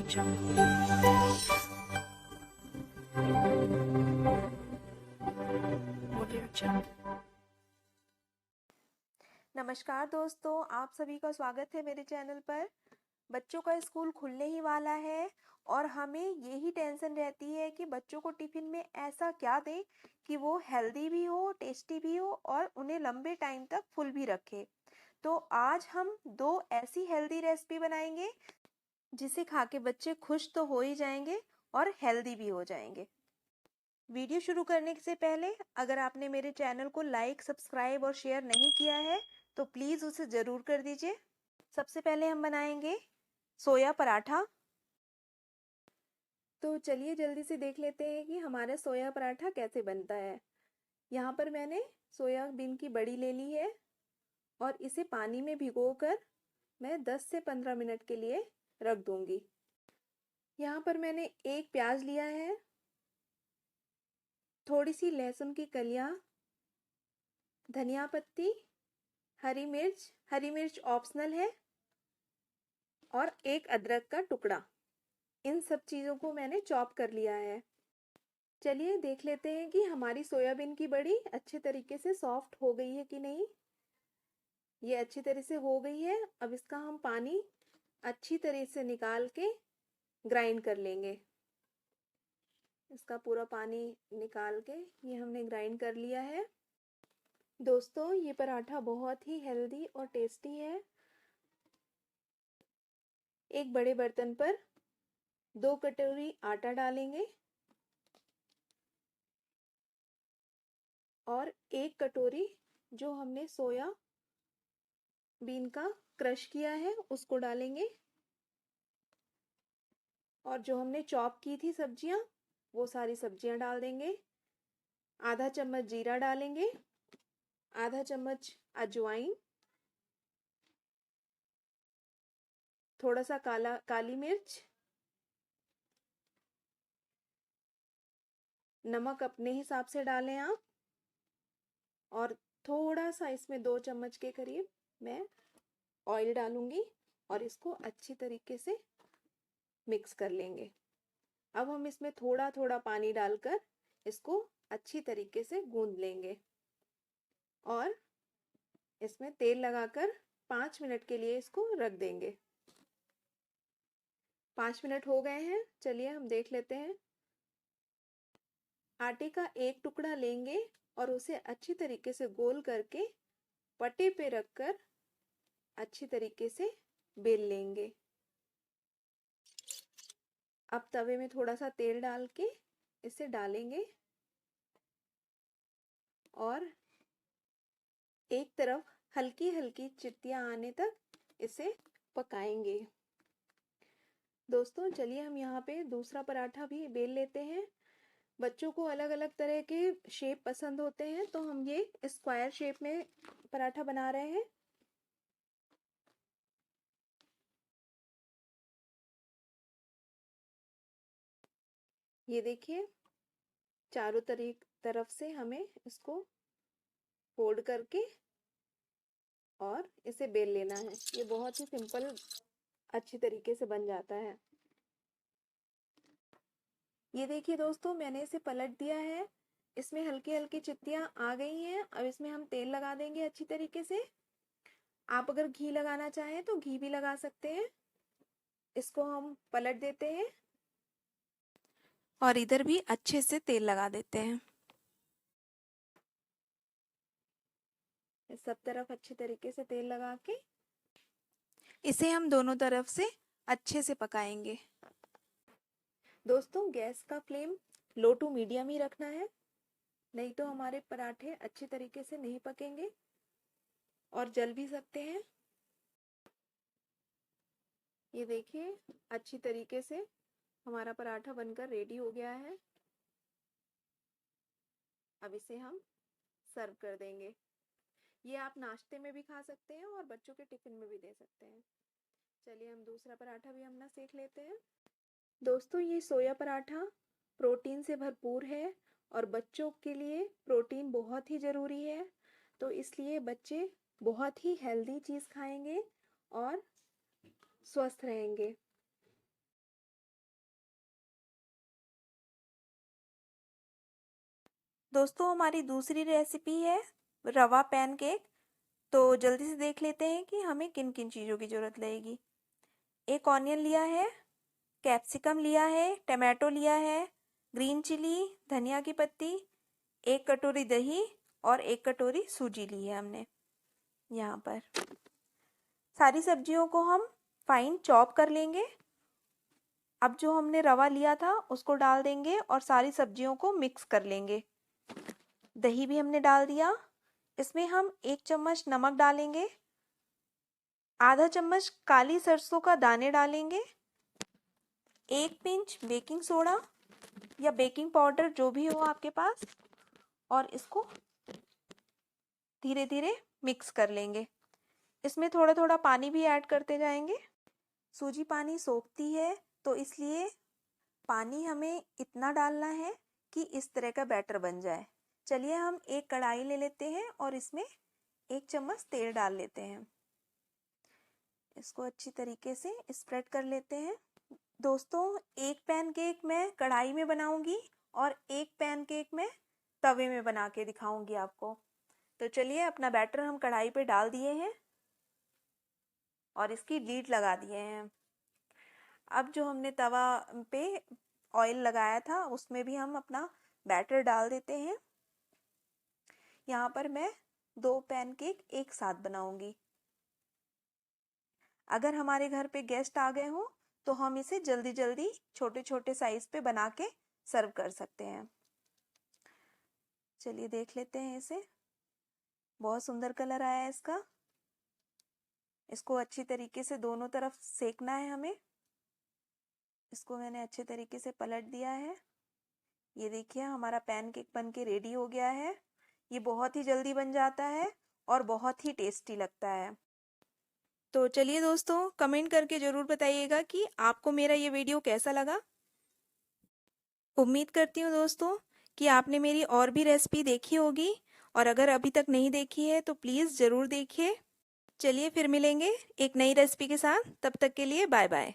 नमस्कार दोस्तों, आप सभी का स्वागत है मेरे चैनल पर। बच्चों का स्कूल खुलने ही वाला है और हमें यही टेंशन रहती है कि बच्चों को टिफिन में ऐसा क्या दें कि वो हेल्दी भी हो, टेस्टी भी हो और उन्हें लंबे टाइम तक फुल भी रखे। तो आज हम दो ऐसी हेल्दी रेसिपी बनाएंगे जिसे खा के बच्चे खुश तो हो ही जाएंगे और हेल्दी भी हो जाएंगे। वीडियो शुरू करने से पहले अगर आपने मेरे चैनल को लाइक, सब्सक्राइब और शेयर नहीं किया है तो प्लीज़ उसे ज़रूर कर दीजिए। सबसे पहले हम बनाएंगे सोया पराठा। तो चलिए जल्दी से देख लेते हैं कि हमारा सोया पराठा कैसे बनता है। यहाँ पर मैंने सोयाबीन की बड़ी ले ली है और इसे पानी में भिगोकर मैं 10 से 15 मिनट के लिए रख दूंगी। यहाँ पर मैंने एक प्याज लिया है, थोड़ी सी लहसुन की कलियां, धनिया पत्ती, हरी मिर्च ऑप्शनल है और एक अदरक का टुकड़ा। इन सब चीज़ों को मैंने चॉप कर लिया है। चलिए देख लेते हैं कि हमारी सोयाबीन की बड़ी अच्छे तरीके से सॉफ्ट हो गई है कि नहीं। ये अच्छी तरह से हो गई है। अब इसका हम पानी अच्छी तरह से निकाल के ग्राइंड कर लेंगे। इसका पूरा पानी निकाल के ये हमने ग्राइंड कर लिया है। दोस्तों, ये पराठा बहुत ही हेल्दी और टेस्टी है। एक बड़े बर्तन पर 2 कटोरी आटा डालेंगे और 1 कटोरी जो हमने सोया बीन का क्रश किया है उसको डालेंगे और जो हमने चॉप की थी सब्जियां वो सारी सब्जियां डाल देंगे। आधा चम्मच जीरा डालेंगे, आधा चम्मच अजवाइन, थोड़ा सा काली मिर्च, नमक अपने हिसाब से डालें आप, और थोड़ा सा इसमें 2 चम्मच के करीब मैं ऑयल डालूंगी और इसको अच्छी तरीके से मिक्स कर लेंगे। अब हम इसमें थोड़ा थोड़ा पानी डालकर इसको अच्छी तरीके से गूंद लेंगे और इसमें तेल लगाकर 5 मिनट के लिए इसको रख देंगे। 5 मिनट हो गए हैं। चलिए हम देख लेते हैं। आटे का एक टुकड़ा लेंगे और उसे अच्छी तरीके से गोल करके पटे पे रखकर अच्छी तरीके से बेल लेंगे। अब तवे में थोड़ा सा तेल डाल के इसे डालेंगे और एक तरफ हल्की हल्की चिट्टियां आने तक इसे पकाएंगे। दोस्तों, चलिए हम यहाँ पे दूसरा पराठा भी बेल लेते हैं। बच्चों को अलग अलग तरह के शेप पसंद होते हैं तो हम ये स्क्वायर शेप में पराठा बना रहे हैं। ये देखिए, चारों तरफ से हमें इसको फोल्ड करके और इसे बेल लेना है। ये बहुत ही सिंपल अच्छी तरीके से बन जाता है। ये देखिए दोस्तों, मैंने इसे पलट दिया है। इसमें हल्की हल्की चित्तियां आ गई हैं। अब इसमें हम तेल लगा देंगे अच्छी तरीके से। आप अगर घी लगाना चाहें तो घी भी लगा सकते हैं। इसको हम पलट देते हैं और इधर भी अच्छे से तेल लगा देते हैं। सब तरफ अच्छी तरीके से तेल लगा के इसे हम दोनों तरफ से अच्छे से पकाएंगे। दोस्तों, गैस का फ्लेम लो टू मीडियम ही रखना है, नहीं तो हमारे पराठे अच्छी तरीके से नहीं पकेंगे और जल भी सकते हैं। ये देखिए, अच्छी तरीके से हमारा पराठा बनकर रेडी हो गया है। अब इसे हम सर्व कर देंगे। ये आप नाश्ते में भी खा सकते हैं और बच्चों के टिफिन में भी दे सकते हैं। चलिए हम दूसरा पराठा भी अपना सेक लेते हैं। दोस्तों, ये सोया पराठा प्रोटीन से भरपूर है और बच्चों के लिए प्रोटीन बहुत ही ज़रूरी है। तो इसलिए बच्चे बहुत ही हेल्दी चीज़ खाएंगे और स्वस्थ रहेंगे। दोस्तों हमारी दूसरी रेसिपी है रवा पैनकेक। तो जल्दी से देख लेते हैं कि हमें किन किन चीज़ों की ज़रूरत लगेगी। एक ऑनियन लिया है, कैप्सिकम लिया है, टमाटो लिया है, ग्रीन चिली, धनिया की पत्ती, 1 कटोरी दही और 1 कटोरी सूजी ली है हमने। यहाँ पर सारी सब्जियों को हम फाइन चॉप कर लेंगे। अब जो हमने रवा लिया था उसको डाल देंगे और सारी सब्जियों को मिक्स कर लेंगे। दही भी हमने डाल दिया। इसमें हम 1 चम्मच नमक डालेंगे, आधा चम्मच काली सरसों का दाने डालेंगे, 1 पिंच बेकिंग सोडा या बेकिंग पाउडर जो भी हो आपके पास, और इसको धीरे धीरे मिक्स कर लेंगे। इसमें थोड़ा थोड़ा पानी भी ऐड करते जाएंगे। सूजी पानी सोखती है तो इसलिए पानी हमें इतना डालना है कि इस तरह का बैटर बन जाए। चलिए हम एक कढ़ाई ले लेते हैं और इसमें 1 चम्मच तेल डाल लेते हैं। इसको अच्छी तरीके से स्प्रेड कर लेते हैं। दोस्तों एक पैनकेक मैं कढ़ाई में बनाऊंगी और एक पैनकेक मैं तवे में बना के दिखाऊंगी आपको। तो चलिए अपना बैटर हम कढ़ाई पे डाल दिए हैं और इसकी लीड लगा दिए हैं। अब जो हमने तवा पे ऑयल लगाया था उसमें भी हम अपना बैटर डाल देते हैं। यहाँ पर मैं 2 पैनकेक एक साथ बनाऊंगी। अगर हमारे घर पे गेस्ट आ गए हो तो हम इसे जल्दी जल्दी छोटे छोटे साइज पे बना के सर्व कर सकते हैं। चलिए देख लेते हैं इसे। बहुत सुंदर कलर आया है इसका। इसको अच्छी तरीके से दोनों तरफ सेकना है हमें। इसको मैंने अच्छे तरीके से पलट दिया है। ये देखिए हमारा पैनकेक बन के रेडी हो गया है। ये बहुत ही जल्दी बन जाता है और बहुत ही टेस्टी लगता है। तो चलिए दोस्तों कमेंट करके ज़रूर बताइएगा कि आपको मेरा ये वीडियो कैसा लगा। उम्मीद करती हूँ दोस्तों कि आपने मेरी और भी रेसिपी देखी होगी, और अगर अभी तक नहीं देखी है तो प्लीज़ ज़रूर देखिए। चलिए फिर मिलेंगे एक नई रेसिपी के साथ। तब तक के लिए बाय बाय।